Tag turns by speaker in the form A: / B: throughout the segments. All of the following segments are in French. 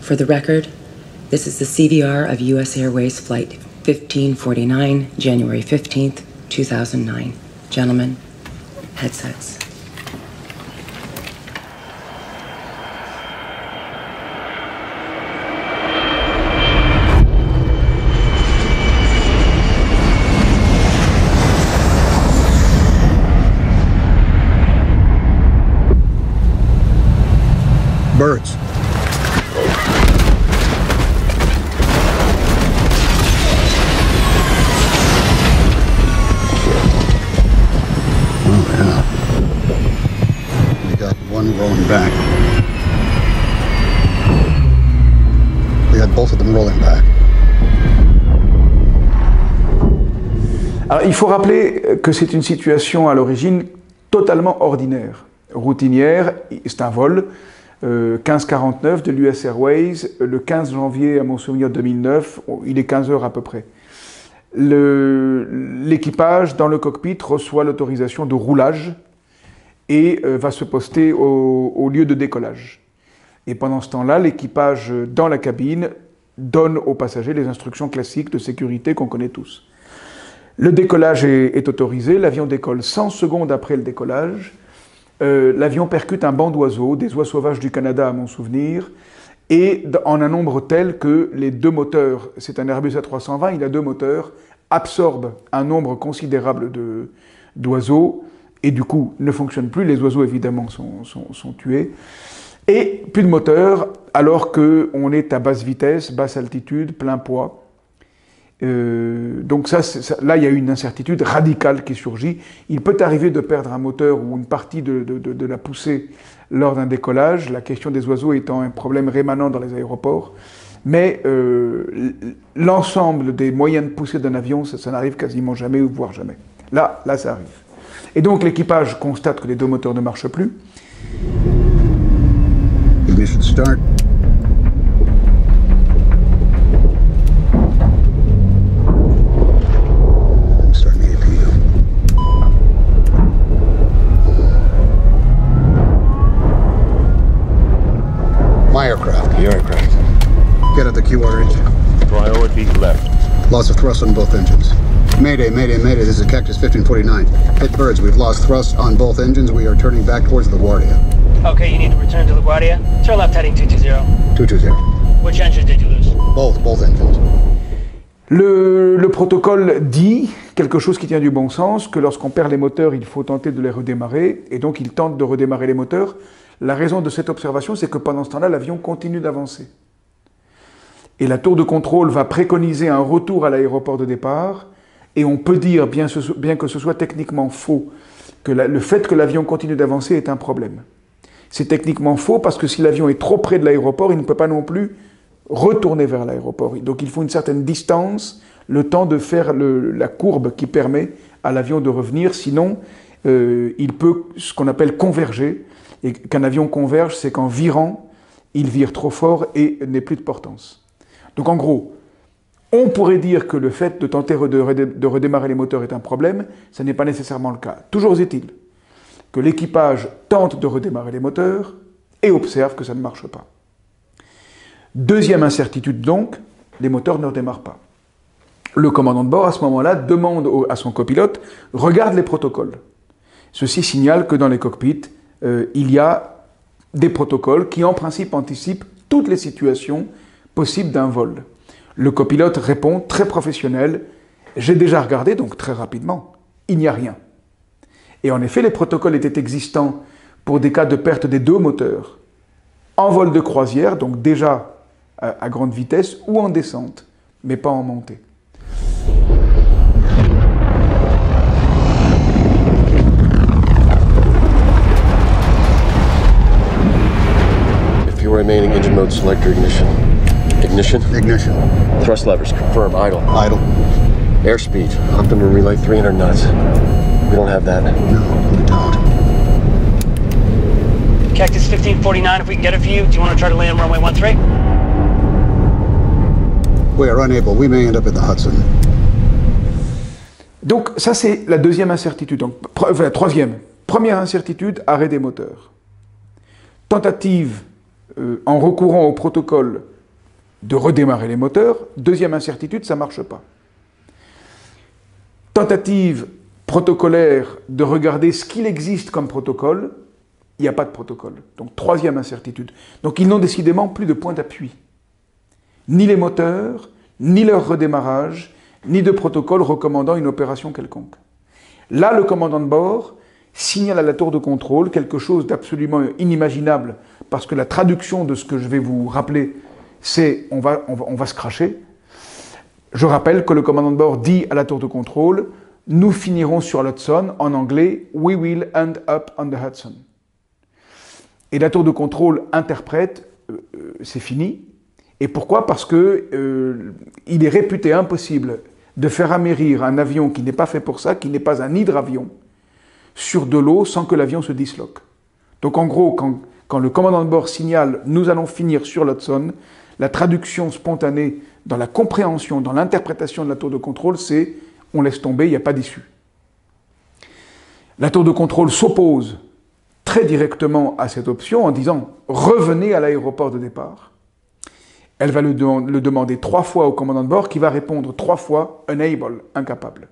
A: For the record, this is the CVR of U.S. Airways Flight 1549, January 15th, 2009. Gentlemen, headsets.
B: Birds. Oh, yeah. We got one rolling back. We got both of them rolling back.
C: Alors, il faut rappeler que c'est une situation à l'origine totalement ordinaire, routinière. C'est un vol 1549 de l'US Airways, le 15 janvier à mon souvenir 2009, il est 15 heures à peu près. L'équipage dans le cockpit reçoit l'autorisation de roulage et va se poster au lieu de décollage. Et pendant ce temps-là, l'équipage dans la cabine donne aux passagers les instructions classiques de sécurité qu'on connaît tous. Le décollage est autorisé, l'avion décolle 100 secondes après le décollage. L'avion percute un banc d'oiseaux, des oies sauvages du Canada à mon souvenir, et en un nombre tel que les deux moteurs, c'est un Airbus A320, il a deux moteurs, absorbent un nombre considérable d'oiseaux, et du coup ne fonctionnent plus, les oiseaux évidemment sont tués, et plus de moteur alors qu'on est à basse vitesse, basse altitude, plein poids. Donc là, il y a une incertitude radicale qui surgit. Il peut arriver de perdre un moteur ou une partie de la poussée lors d'un décollage, la question des oiseaux étant un problème rémanent dans les aéroports. Mais l'ensemble des moyens de poussée d'un avion, ça n'arrive quasiment jamais, ou voire jamais. Là, ça arrive. Et donc l'équipage constate que les deux moteurs ne marchent plus.
B: Ignition start. My aircraft.
D: Your aircraft.
B: Get at the QR engine.
D: Priority left.
B: Loss of thrust on both engines. Mayday, mayday, mayday. This is Cactus 1549. Hit birds. We've lost thrust on both engines. We are turning back towards LaGuardia.
E: Okay, you need to return to LaGuardia. Turn left heading 220.
B: 220.
E: Which engines did you lose?
B: Both engines.
C: Le protocole dit quelque chose qui tient du bon sens, que lorsqu'on perd les moteurs, il faut tenter de les redémarrer, et donc il tente de redémarrer les moteurs. La raison de cette observation, c'est que pendant ce temps-là, l'avion continue d'avancer. Et la tour de contrôle va préconiser un retour à l'aéroport de départ, et on peut dire, bien que ce soit techniquement faux, que le fait que l'avion continue d'avancer est un problème. C'est techniquement faux parce que si l'avion est trop près de l'aéroport, il ne peut pas non plus retourner vers l'aéroport. Donc il faut une certaine distance, le temps de faire la courbe qui permet à l'avion de revenir, sinon il peut, ce qu'on appelle converger, et qu'un avion converge, c'est qu'en virant, il vire trop fort et n'est plus de portance. Donc en gros, on pourrait dire que le fait de tenter de redémarrer les moteurs est un problème, ça n'est pas nécessairement le cas. Toujours est-il que l'équipage tente de redémarrer les moteurs et observe que ça ne marche pas. Deuxième incertitude donc, les moteurs ne redémarrent pas. Le commandant de bord, à ce moment-là, demande à son copilote, regarde les protocoles. Ceci signale que dans les cockpits, il y a des protocoles qui, en principe, anticipent toutes les situations possibles d'un vol. Le copilote répond, très professionnel, « J'ai déjà regardé, donc très rapidement, il n'y a rien. » Et en effet, les protocoles étaient existants pour des cas de perte des deux moteurs, en vol de croisière, donc déjà à grande vitesse, ou en descente, mais pas en montée.
D: Remaining engine mode selector ignition. Ignition?
B: Ignition.
D: Thrust levers confirm idle.
B: Idle.
D: Airspeed, optimum relay 300 knots. We don't have that.
B: No, we don't.
E: Cactus 1549, if we can get it for you, do you want to try to land runway 13?
B: We are unable. We may end up in the Hudson.
C: Donc ça c'est la deuxième incertitude. Donc, troisième. Première incertitude, arrêt des moteurs. Tentative en recourant au protocole de redémarrer les moteurs. Deuxième incertitude, ça ne marche pas. Tentative protocolaire de regarder ce qu'il existe comme protocole, il n'y a pas de protocole. Donc troisième incertitude. Donc ils n'ont décidément plus de point d'appui. Ni les moteurs, ni leur redémarrage, ni de protocole recommandant une opération quelconque. Là, le commandant de bord signale à la tour de contrôle quelque chose d'absolument inimaginable, parce que la traduction de ce que je vais vous rappeler, c'est on va se cracher. Je rappelle que le commandant de bord dit à la tour de contrôle « Nous finirons sur l'Hudson », en anglais « We will end up on the Hudson ». Et la tour de contrôle interprète « C'est fini ». Et pourquoi? Parce que il est réputé impossible de faire amérir un avion qui n'est pas fait pour ça, qui n'est pas un hydravion, sur de l'eau sans que l'avion se disloque. Donc en gros, quand le commandant de bord signale « Nous allons finir sur l'Hudson », la traduction spontanée dans la compréhension, dans l'interprétation de la tour de contrôle, c'est « on laisse tomber, il n'y a pas d'issue ». La tour de contrôle s'oppose très directement à cette option en disant « revenez à l'aéroport de départ ». Elle va le demander 3 fois au commandant de bord qui va répondre 3 fois « unable », incapable.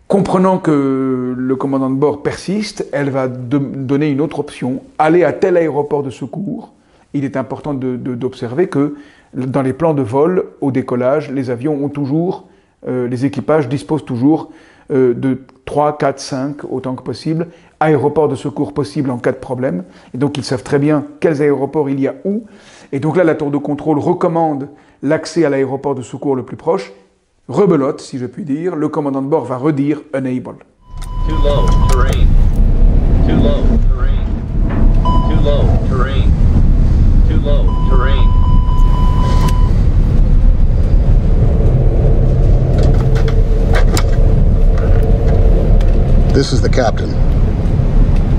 C: Comprenant que le commandant de bord persiste, elle va donner une autre option, aller à tel aéroport de secours. Il est important d'observer que dans les plans de vol, au décollage, les avions ont toujours, les équipages disposent toujours de 3, 4, 5, autant que possible, aéroports de secours possibles en cas de problème. Et donc ils savent très bien quels aéroports il y a où. Et donc là, la tour de contrôle recommande l'accès à l'aéroport de secours le plus proche. Rebelote, si je puis dire, le commandant de bord va redire « unable ».
F: Too low, terrain. Too low, terrain. Too low, terrain. Too low, terrain.
B: This is the captain.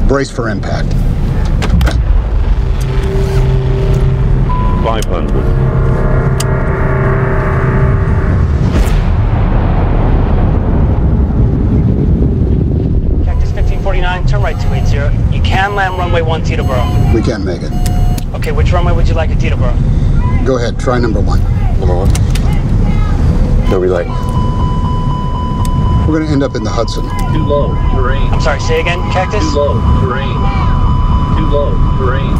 B: Brace for impact.
G: 500.
E: Cactus 1549, turn right 280. You can land runway 1 Teterboro.
B: We can't make it.
E: Okay, which runway would you like at Teterboro?
B: Go ahead, try number 1.
D: Number 1. No relay.
B: We're going to end up in the Hudson.
F: Too low, terrain.
E: I'm sorry, say again, Cactus?
F: Too low, terrain. Too low, terrain.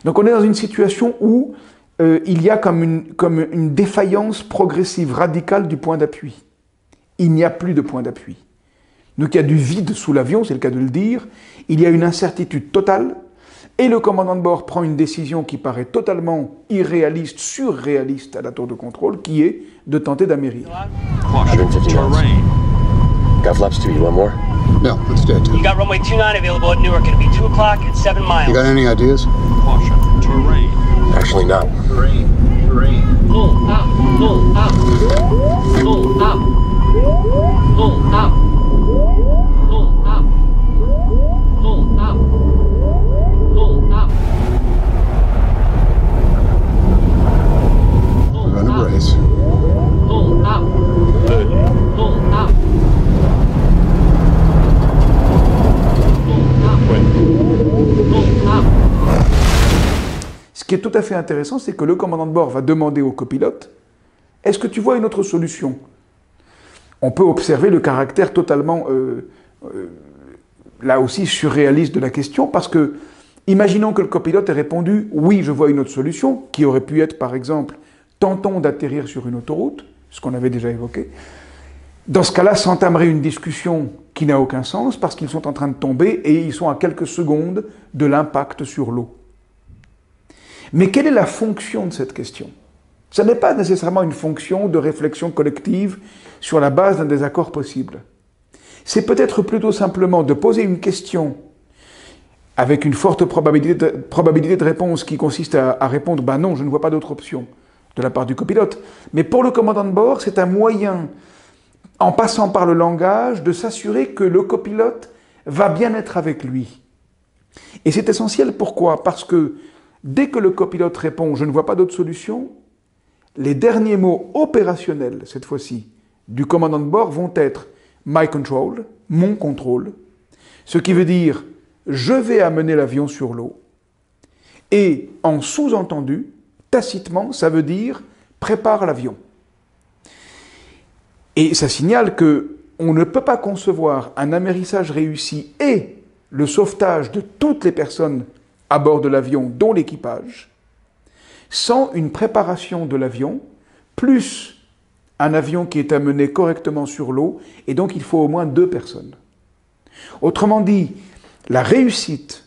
C: Donc on est dans une situation où il y a comme une défaillance progressive, radicale du point d'appui. Il n'y a plus de point d'appui. Donc il y a du vide sous l'avion, c'est le cas de le dire, il y a une incertitude totale, et le commandant de bord prend une décision qui paraît totalement irréaliste, surréaliste à la tour de contrôle, qui est de tenter d'amérir.
D: 150 knots. Got flaps 2, you want more?
B: No, let's stay at 2.
E: You got runway 29 available at Newark. It'll be 2 o'clock at 7 miles.
B: You got any ideas?
G: Caution, terrain.
D: Actually, no.
F: Terrain, terrain. Pull up, pull up. Pull up. Pull up. Pull up. Pull up. Pull up.
B: We're going to brace.
F: Pull up.
G: 30.
F: Pull up.
G: 20.
F: Pull up.
C: Ce qui est tout à fait intéressant, c'est que le commandant de bord va demander au copilote « Est-ce que tu vois une autre solution ?» On peut observer le caractère totalement, là aussi, surréaliste de la question, parce que, imaginons que le copilote ait répondu « Oui, je vois une autre solution », qui aurait pu être, par exemple, « Tentons d'atterrir sur une autoroute », ce qu'on avait déjà évoqué. Dans ce cas-là, s'entamerait une discussion qui n'a aucun sens, parce qu'ils sont en train de tomber et ils sont à quelques secondes de l'impact sur l'eau. Mais quelle est la fonction de cette question? Ce n'est pas nécessairement une fonction de réflexion collective sur la base d'un désaccord possible. C'est peut-être plutôt simplement de poser une question avec une forte probabilité de réponse qui consiste à répondre « ben non, je ne vois pas d'autre option » de la part du copilote. Mais pour le commandant de bord, c'est un moyen, en passant par le langage, de s'assurer que le copilote va bien être avec lui. Et c'est essentiel, pourquoi? Parce que dès que le copilote répond « je ne vois pas d'autre solution », les derniers mots opérationnels, cette fois-ci, du commandant de bord vont être my control, mon contrôle, ce qui veut dire je vais amener l'avion sur l'eau, et en sous-entendu, tacitement, ça veut dire prépare l'avion. Et ça signale que on ne peut pas concevoir un amérissage réussi et le sauvetage de toutes les personnes à bord de l'avion, dont l'équipage, sans une préparation de l'avion, plus un avion qui est amené correctement sur l'eau, et donc il faut au moins 2 personnes. Autrement dit, la réussite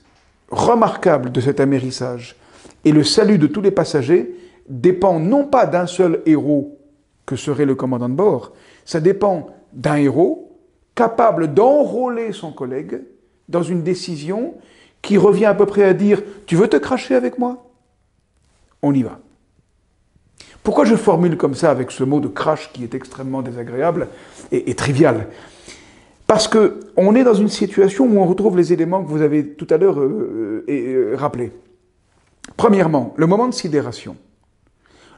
C: remarquable de cet amérissage et le salut de tous les passagers dépend non pas d'un seul héros que serait le commandant de bord, ça dépend d'un héros capable d'enrôler son collègue dans une décision qui revient à peu près à dire « Tu veux te cracher avec moi ?» On y va. Pourquoi je formule comme ça avec ce mot de crash qui est extrêmement désagréable et trivial? Parce qu'on est dans une situation où on retrouve les éléments que vous avez tout à l'heure rappelés. Premièrement, le moment de sidération.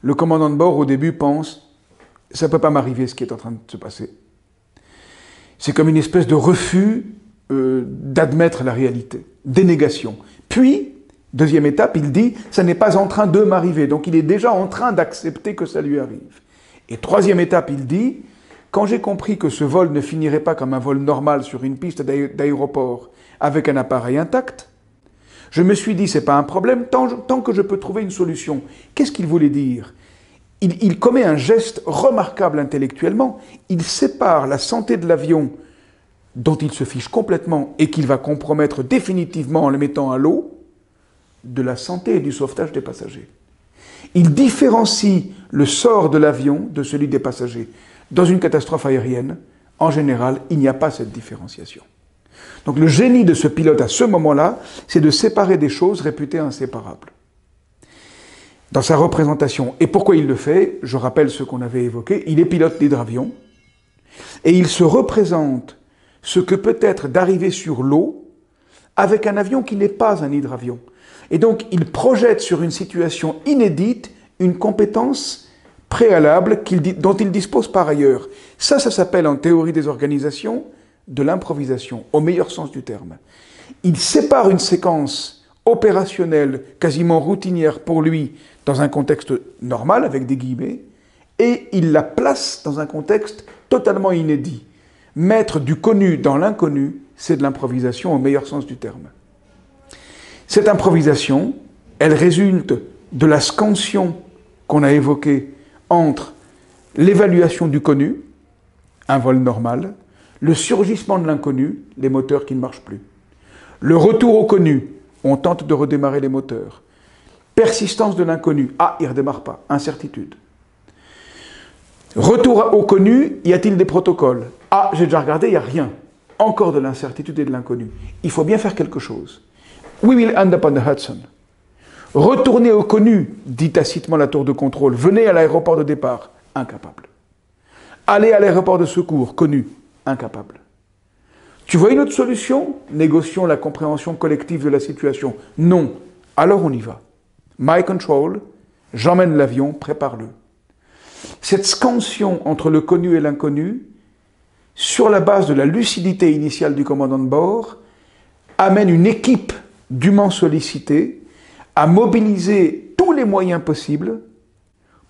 C: Le commandant de bord, au début, pense « ça ne peut pas m'arriver ce qui est en train de se passer ». C'est comme une espèce de refus d'admettre la réalité, dénégation. Puis, deuxième étape, il dit « ça n'est pas en train de m'arriver ». Donc il est déjà en train d'accepter que ça lui arrive. Et troisième étape, il dit « quand j'ai compris que ce vol ne finirait pas comme un vol normal sur une piste d'aéroport avec un appareil intact, je me suis dit, c'est pas un problème, tant que je peux trouver une solution. » Qu'est-ce qu'il voulait dire ? Il commet un geste remarquable intellectuellement. Il sépare la santé de l'avion, dont il se fiche complètement et qu'il va compromettre définitivement en le mettant à l'eau, de la santé et du sauvetage des passagers. Il différencie le sort de l'avion de celui des passagers. Dans une catastrophe aérienne, en général, il n'y a pas cette différenciation. Donc le génie de ce pilote à ce moment-là, c'est de séparer des choses réputées inséparables. Dans sa représentation. Et pourquoi il le fait? Je rappelle ce qu'on avait évoqué. Il est pilote d'hydravion et il se représente ce que peut être d'arriver sur l'eau avec un avion qui n'est pas un hydravion. Et donc il projette sur une situation inédite une compétence préalable dont il dispose par ailleurs. Ça s'appelle en théorie des organisations de l'improvisation, au meilleur sens du terme. Il sépare une séquence opérationnelle, quasiment routinière pour lui, dans un contexte normal, avec des guillemets, et il la place dans un contexte totalement inédit. Mettre du connu dans l'inconnu, c'est de l'improvisation au meilleur sens du terme. Cette improvisation, elle résulte de la scansion qu'on a évoquée entre l'évaluation du connu, un vol normal, le surgissement de l'inconnu, les moteurs qui ne marchent plus. Le retour au connu, on tente de redémarrer les moteurs. Persistance de l'inconnu, ah, il ne redémarre pas, incertitude. Retour au connu, y a-t-il des protocoles? Ah, j'ai déjà regardé, il n'y a rien. Encore de l'incertitude et de l'inconnu. Il faut bien faire quelque chose. We will end up on the Hudson. Retournez au connu, dit tacitement la tour de contrôle. Venez à l'aéroport de départ, incapable. Allez à l'aéroport de secours, connu, incapable. Tu vois une autre solution? Négocions la compréhension collective de la situation. Non. Alors on y va. My control, j'emmène l'avion, prépare-le. Cette scansion entre le connu et l'inconnu, sur la base de la lucidité initiale du commandant de bord, amène une équipe dûment sollicitée à mobiliser tous les moyens possibles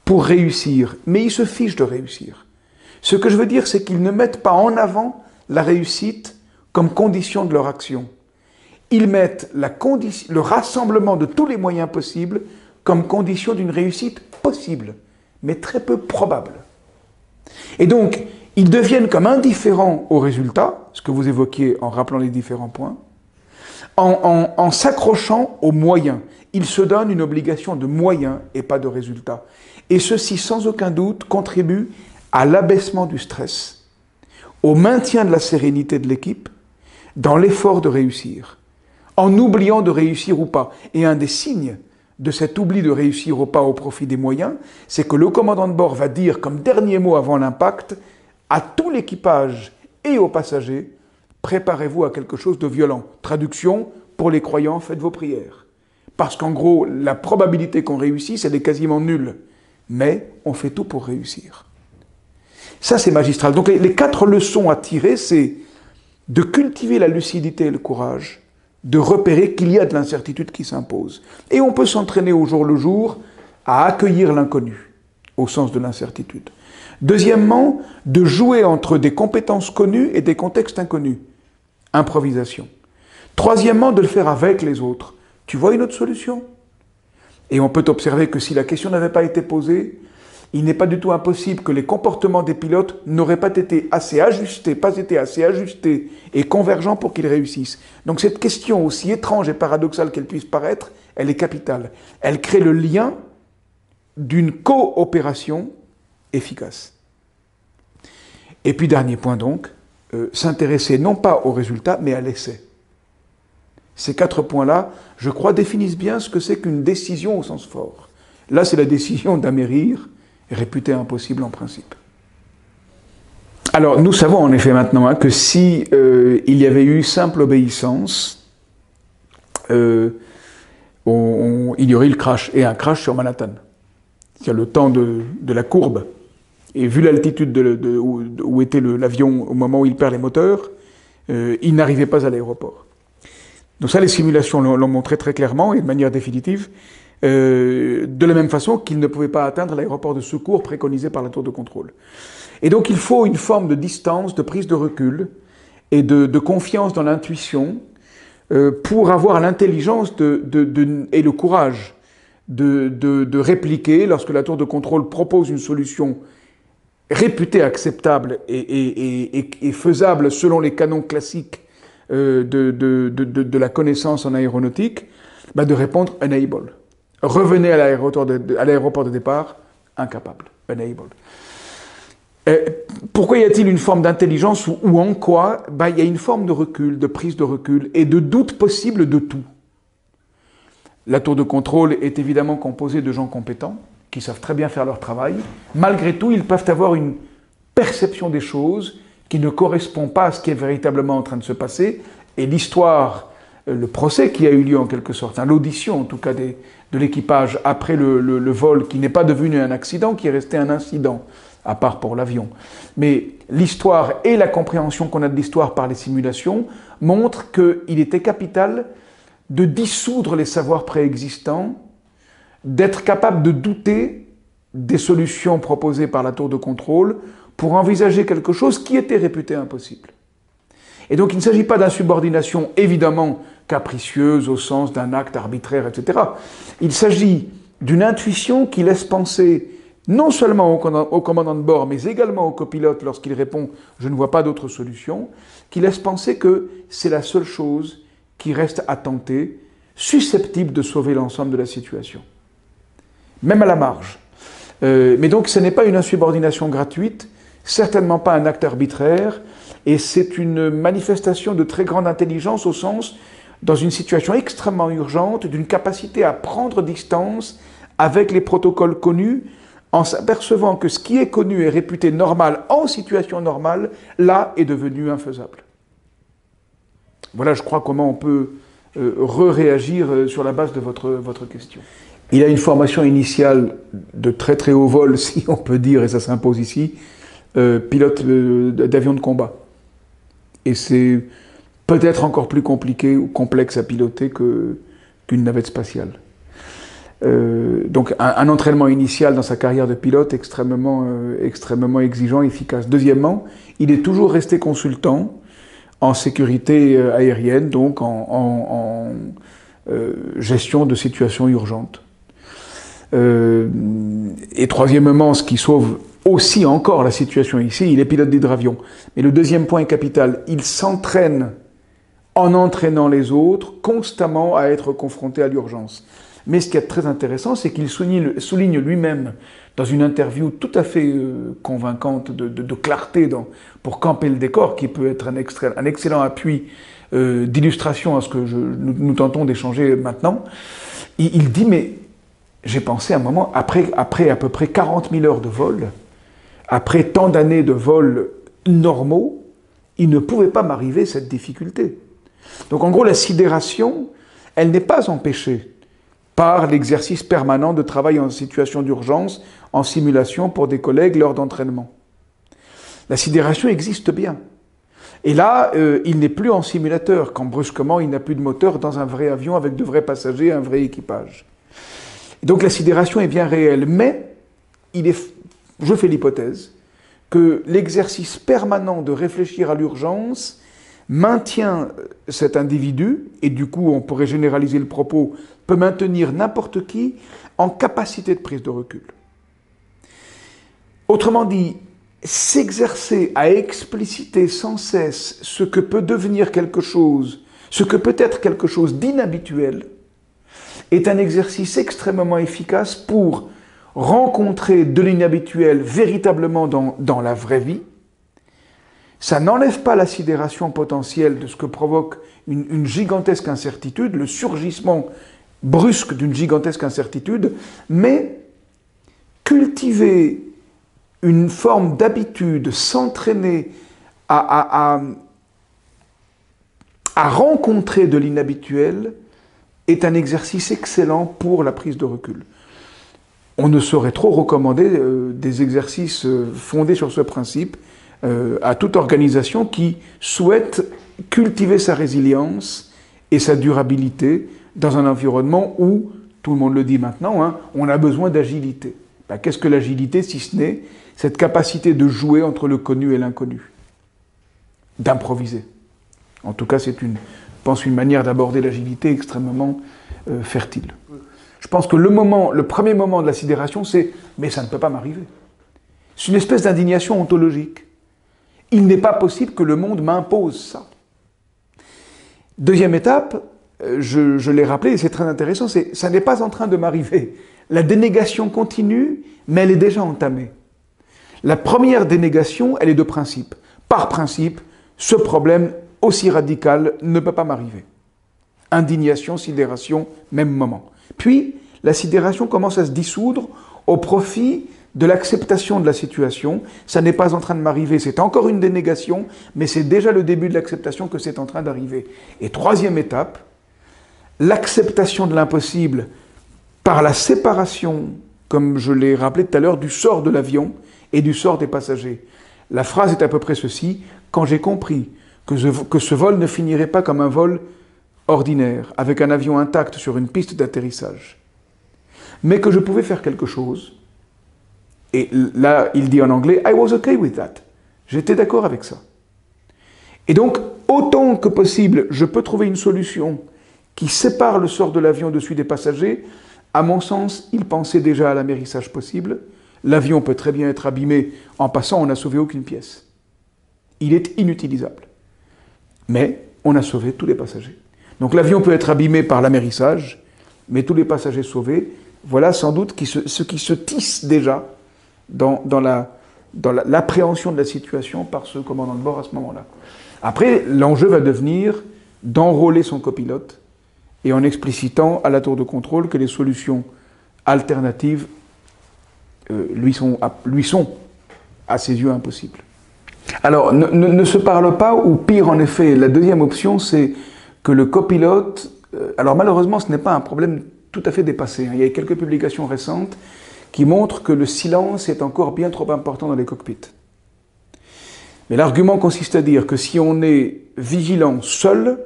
C: pour réussir. Mais ils se fichent de réussir. Ce que je veux dire, c'est qu'ils ne mettent pas en avant la réussite comme condition de leur action. Ils mettent le rassemblement de tous les moyens possibles comme condition d'une réussite possible, mais très peu probable. Et donc, ils deviennent comme indifférents au résultat, ce que vous évoquiez en rappelant les différents points, en s'accrochant aux moyens. Ils se donnent une obligation de moyens et pas de résultats. Et ceci, sans aucun doute, contribue à l'abaissement du stress, au maintien de la sérénité de l'équipe, dans l'effort de réussir, en oubliant de réussir ou pas. Et un des signes de cet oubli de réussir ou pas au profit des moyens, c'est que le commandant de bord va dire comme dernier mot avant l'impact à tout l'équipage et aux passagers, préparez-vous à quelque chose de violent. Traduction, pour les croyants, faites vos prières. Parce qu'en gros, la probabilité qu'on réussisse, elle est quasiment nulle. Mais on fait tout pour réussir. Ça, c'est magistral. Donc les 4 leçons à tirer, c'est de cultiver la lucidité et le courage, de repérer qu'il y a de l'incertitude qui s'impose. Et on peut s'entraîner au jour le jour à accueillir l'inconnu, au sens de l'incertitude. Deuxièmement, de jouer entre des compétences connues et des contextes inconnus. Improvisation. Troisièmement, de le faire avec les autres. Tu vois une autre solution? Et on peut observer que si la question n'avait pas été posée, il n'est pas du tout impossible que les comportements des pilotes n'auraient pas été assez ajustés, et convergents pour qu'ils réussissent. Donc cette question, aussi étrange et paradoxale qu'elle puisse paraître, elle est capitale. Elle crée le lien d'une coopération efficace. Et puis dernier point donc, s'intéresser non pas au résultat, mais à l'essai. Ces 4 points-là, je crois, définissent bien ce que c'est qu'une décision au sens fort. Là, c'est la décision d'amérir, réputée impossible en principe. Alors, nous savons en effet maintenant que si il y avait eu simple obéissance, il y aurait eu le crash, et un crash sur Manhattan. C'est-à-dire le temps de la courbe, et vu l'altitude où était l'avion au moment où il perd les moteurs, il n'arrivait pas à l'aéroport. Donc ça, les simulations l'ont montré très clairement et de manière définitive, de la même façon qu'il ne pouvait pas atteindre l'aéroport de secours préconisé par la tour de contrôle. Et donc il faut une forme de distance, de prise de recul et de confiance dans l'intuition pour avoir l'intelligence et le courage de répliquer lorsque la tour de contrôle propose une solution réputée acceptable et faisable selon les canons classiques de la connaissance en aéronautique, de répondre « unable ». Revenez à l'aéroport de départ, incapable, unable. Pourquoi y a-t-il une forme d'intelligence ou en quoi? Il y a une forme de recul, de prise de recul et de doute possible de tout. La tour de contrôle est évidemment composée de gens compétents, qui savent très bien faire leur travail. Malgré tout, ils peuvent avoir une perception des choses qui ne correspond pas à ce qui est véritablement en train de se passer. Et l'histoire, le procès qui a eu lieu en quelque sorte, l'audition en tout cas de l'équipage après le vol, qui n'est pas devenu un accident, qui est resté un incident, à part pour l'avion. Mais l'histoire et la compréhension qu'on a de l'histoire par les simulations montrent qu'il était capital de dissoudre les savoirs préexistants, d'être capable de douter des solutions proposées par la tour de contrôle pour envisager quelque chose qui était réputé impossible. Et donc il ne s'agit pas d'insubordination évidemment capricieuse au sens d'un acte arbitraire, etc. Il s'agit d'une intuition qui laisse penser non seulement au commandant de bord, mais également au copilote lorsqu'il répond « je ne vois pas d'autre solution », qui laisse penser que c'est la seule chose qui reste à tenter, susceptible de sauver l'ensemble de la situation. Même à la marge. Mais donc ce n'est pas une insubordination gratuite, certainement pas un acte arbitraire, et c'est une manifestation de très grande intelligence au sens, dans une situation extrêmement urgente, d'une capacité à prendre distance avec les protocoles connus, en s'apercevant que ce qui est connu et réputé normal en situation normale, là, est devenu infaisable. Voilà, je crois, comment on peut réagir sur la base de votre question. Il a une formation initiale de très très haut vol, si on peut dire, et ça s'impose ici, pilote d'avion de combat. Et c'est peut-être encore plus compliqué ou complexe à piloter qu'une navette spatiale. Donc un entraînement initial dans sa carrière de pilote extrêmement exigeant, efficace. Deuxièmement, il est toujours resté consultant en sécurité aérienne, donc en gestion de situations urgentes. Et troisièmement, ce qui sauve aussi encore la situation ici, il est pilote d'hydravion. Mais le deuxième point est capital, il s'entraîne en entraînant les autres constamment à être confronté à l'urgence. Mais ce qui est très intéressant, c'est qu'il souligne lui-même, dans une interview tout à fait convaincante de clarté pour camper le décor, qui peut être un excellent appui d'illustration à ce que nous tentons d'échanger maintenant, il dit, mais j'ai pensé à un moment, après à peu près 40 000 heures de vol, après tant d'années de vol normaux, il ne pouvait pas m'arriver cette difficulté. Donc en gros, la sidération, elle n'est pas empêchée par l'exercice permanent de travail en situation d'urgence, en simulation pour des collègues lors d'entraînement. La sidération existe bien. Et là, il n'est plus en simulateur, quand brusquement il n'a plus de moteur dans un vrai avion avec de vrais passagers, un vrai équipage. Et donc la sidération est bien réelle, mais je fais l'hypothèse que l'exercice permanent de réfléchir à l'urgence maintient cet individu, et du coup on pourrait généraliser le propos, peut maintenir n'importe qui en capacité de prise de recul. Autrement dit, s'exercer à expliciter sans cesse ce que peut devenir quelque chose, ce que peut être quelque chose d'inhabituel, est un exercice extrêmement efficace pour rencontrer de l'inhabituel véritablement dans la vraie vie. Ça n'enlève pas la sidération potentielle de ce que provoque une gigantesque incertitude, le surgissement brusque d'une gigantesque incertitude, mais cultiver une forme d'habitude, s'entraîner à rencontrer de l'inhabituel est un exercice excellent pour la prise de recul. On ne saurait trop recommander des exercices fondés sur ce principe à toute organisation qui souhaite cultiver sa résilience et sa durabilité dans un environnement où, tout le monde le dit maintenant, hein, on a besoin d'agilité. Ben, qu'est-ce que l'agilité si ce n'est cette capacité de jouer entre le connu et l'inconnu, d'improviser. En tout cas, c'est je pense, une manière d'aborder l'agilité extrêmement fertile. Je pense que le premier moment de la sidération, c'est « mais ça ne peut pas m'arriver ». C'est une espèce d'indignation ontologique. Il n'est pas possible que le monde m'impose ça. Deuxième étape, je l'ai rappelé, et c'est très intéressant, ça n'est pas en train de m'arriver. La dénégation continue, mais elle est déjà entamée. La première dénégation, elle est de principe. Par principe, ce problème aussi radical ne peut pas m'arriver. Indignation, sidération, même moment. Puis, la sidération commence à se dissoudre au profit de l'acceptation de la situation. Ça n'est pas en train de m'arriver, c'est encore une dénégation, mais c'est déjà le début de l'acceptation que c'est en train d'arriver. Et troisième étape, l'acceptation de l'impossible par la séparation, comme je l'ai rappelé tout à l'heure, du sort de l'avion et du sort des passagers. La phrase est à peu près ceci: quand j'ai compris que ce vol ne finirait pas comme un vol ordinaire, avec un avion intact sur une piste d'atterrissage, mais que je pouvais faire quelque chose, et là, il dit en anglais « I was okay with that ». J'étais d'accord avec ça. Et donc, autant que possible, je peux trouver une solution qui sépare le sort de l'avion de celui des passagers. À mon sens, il pensait déjà à l'amérissage possible. L'avion peut très bien être abîmé. En passant, on n'a sauvé aucune pièce. Il est inutilisable. Mais on a sauvé tous les passagers. Donc l'avion peut être abîmé par l'amérissage, mais tous les passagers sauvés. Voilà sans doute ce qui se tisse déjà dans l'appréhension de la situation par ce commandant de bord à ce moment-là. Après, l'enjeu va devenir d'enrôler son copilote et en explicitant à la tour de contrôle que les solutions alternatives lui sont à ses yeux impossibles. Alors, ne se parle pas, ou pire en effet, la deuxième option, c'est que le copilote... alors malheureusement, ce n'est pas un problème tout à fait dépassé. Il y a quelques publications récentes qui montrent que le silence est encore bien trop important dans les cockpits. Mais l'argument consiste à dire que si on est vigilant seul,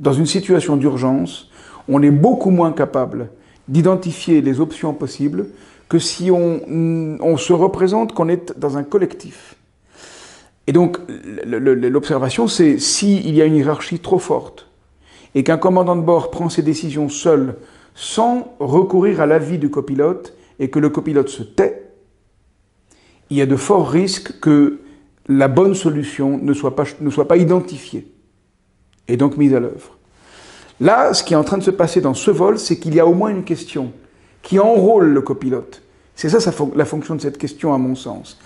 C: dans une situation d'urgence, on est beaucoup moins capable d'identifier les options possibles que si on se représente qu'on est dans un collectif. Et donc, l'observation, c'est s'il y a une hiérarchie trop forte et qu'un commandant de bord prend ses décisions seul, sans recourir à l'avis du copilote, et que le copilote se tait, il y a de forts risques que la bonne solution ne soit pas identifiée, et donc mise à l'œuvre. Là, ce qui est en train de se passer dans ce vol, c'est qu'il y a au moins une question qui enrôle le copilote. C'est ça la fonction de cette question, à mon sens.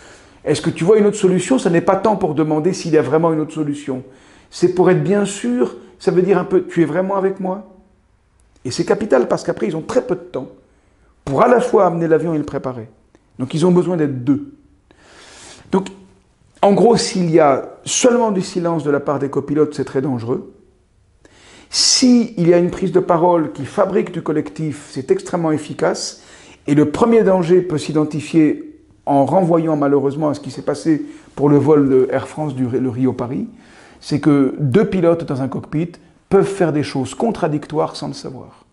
C: Est-ce que tu vois une autre solution? Ça n'est pas tant pour demander s'il y a vraiment une autre solution. C'est pour être bien sûr, ça veut dire un peu, tu es vraiment avec moi? Et c'est capital, parce qu'après, ils ont très peu de temps pour à la fois amener l'avion et le préparer. Donc ils ont besoin d'être deux. Donc, en gros, s'il y a seulement du silence de la part des copilotes, c'est très dangereux. S'il y a une prise de parole qui fabrique du collectif, c'est extrêmement efficace. Et le premier danger peut s'identifier en renvoyant malheureusement à ce qui s'est passé pour le vol de Air France le Rio-Paris, c'est que deux pilotes dans un cockpit peuvent faire des choses contradictoires sans le savoir.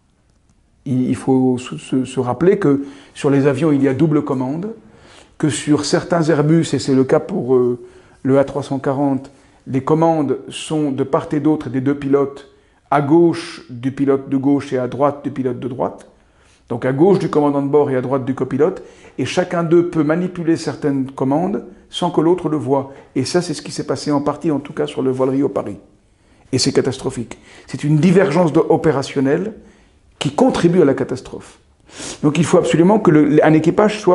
C: Il faut se rappeler que sur les avions, il y a double commande, que sur certains Airbus, et c'est le cas pour le A340, les commandes sont de part et d'autre des deux pilotes, à gauche du pilote de gauche et à droite du pilote de droite. Donc à gauche du commandant de bord et à droite du copilote, et chacun d'eux peut manipuler certaines commandes sans que l'autre le voie. Et ça, c'est ce qui s'est passé en partie, en tout cas, sur le vol Rio-Paris. Et c'est catastrophique. C'est une divergence opérationnelle qui contribue à la catastrophe. Donc il faut absolument qu'un équipage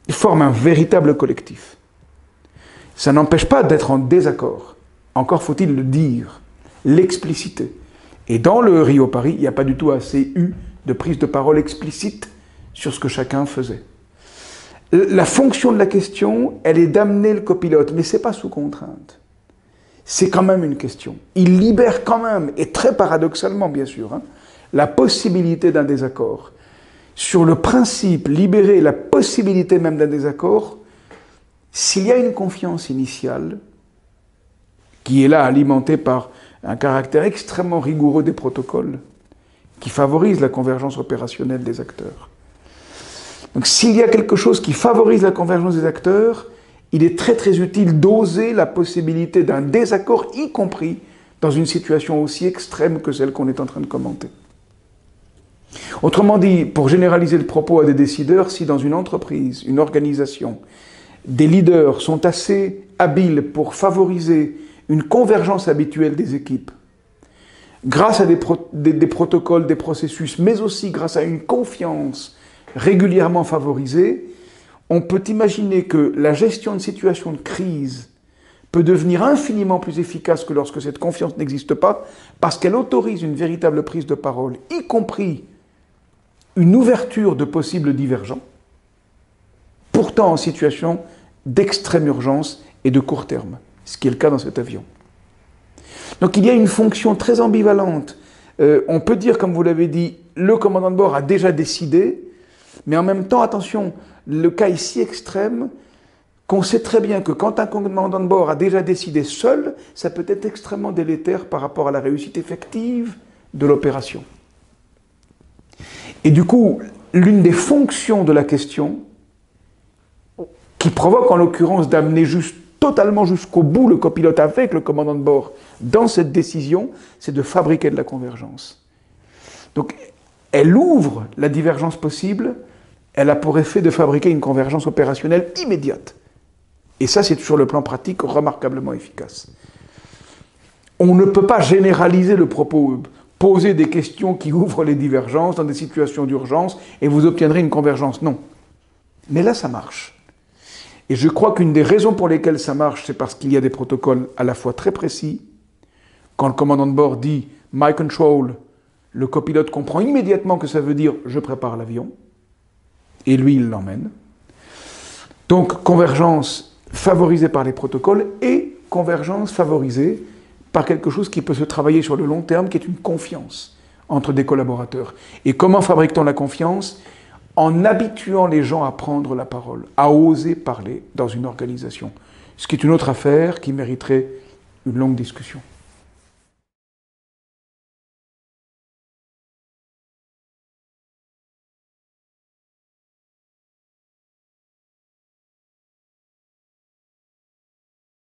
C: forme un véritable collectif. Ça n'empêche pas d'être en désaccord. Encore faut-il le dire, l'expliciter. Et dans le Rio-Paris, il n'y a pas du tout assez eu de prise de parole explicite sur ce que chacun faisait. La fonction de la question, elle est d'amener le copilote, mais ce n'est pas sous contrainte. C'est quand même une question. Il libère quand même, et très paradoxalement bien sûr, la possibilité d'un désaccord. Sur le principe, libérer la possibilité même d'un désaccord, s'il y a une confiance initiale, qui est là alimentée par un caractère extrêmement rigoureux des protocoles, qui favorise la convergence opérationnelle des acteurs. Donc s'il y a quelque chose qui favorise la convergence des acteurs, il est très très utile d'oser la possibilité d'un désaccord, y compris dans une situation aussi extrême que celle qu'on est en train de commenter. Autrement dit, pour généraliser le propos à des décideurs, si dans une entreprise, une organisation, des leaders sont assez habiles pour favoriser une convergence habituelle des équipes, grâce à des protocoles, des processus, mais aussi grâce à une confiance régulièrement favorisée, on peut imaginer que la gestion de situations de crise peut devenir infiniment plus efficace que lorsque cette confiance n'existe pas, parce qu'elle autorise une véritable prise de parole, y compris une ouverture de possibles divergents, pourtant en situation d'extrême urgence et de court terme, ce qui est le cas dans cet avion. Donc il y a une fonction très ambivalente. On peut dire, comme vous l'avez dit, le commandant de bord a déjà décidé, mais en même temps, attention, le cas est si extrême qu'on sait très bien que quand un commandant de bord a déjà décidé seul, ça peut être extrêmement délétère par rapport à la réussite effective de l'opération. Et du coup, l'une des fonctions de la question, qui provoque en l'occurrence d'amener totalement jusqu'au bout le copilote avec le commandant de bord dans cette décision, c'est de fabriquer de la convergence. Donc, elle ouvre la divergence possible, elle a pour effet de fabriquer une convergence opérationnelle immédiate. Et ça, c'est sur le plan pratique remarquablement efficace. On ne peut pas généraliser le propos, poser des questions qui ouvrent les divergences dans des situations d'urgence et vous obtiendrez une convergence. Non. Mais là, ça marche. Et je crois qu'une des raisons pour lesquelles ça marche, c'est parce qu'il y a des protocoles à la fois très précis. Quand le commandant de bord dit « My control », le copilote comprend immédiatement que ça veut dire « je prépare l'avion », et lui, il l'emmène. Donc, convergence favorisée par les protocoles et convergence favorisée par quelque chose qui peut se travailler sur le long terme, qui est une confiance entre des collaborateurs. Et comment fabrique-t-on la confiance ? En habituant les gens à prendre la parole, à oser parler dans une organisation. Ce qui est une autre affaire qui mériterait une longue discussion.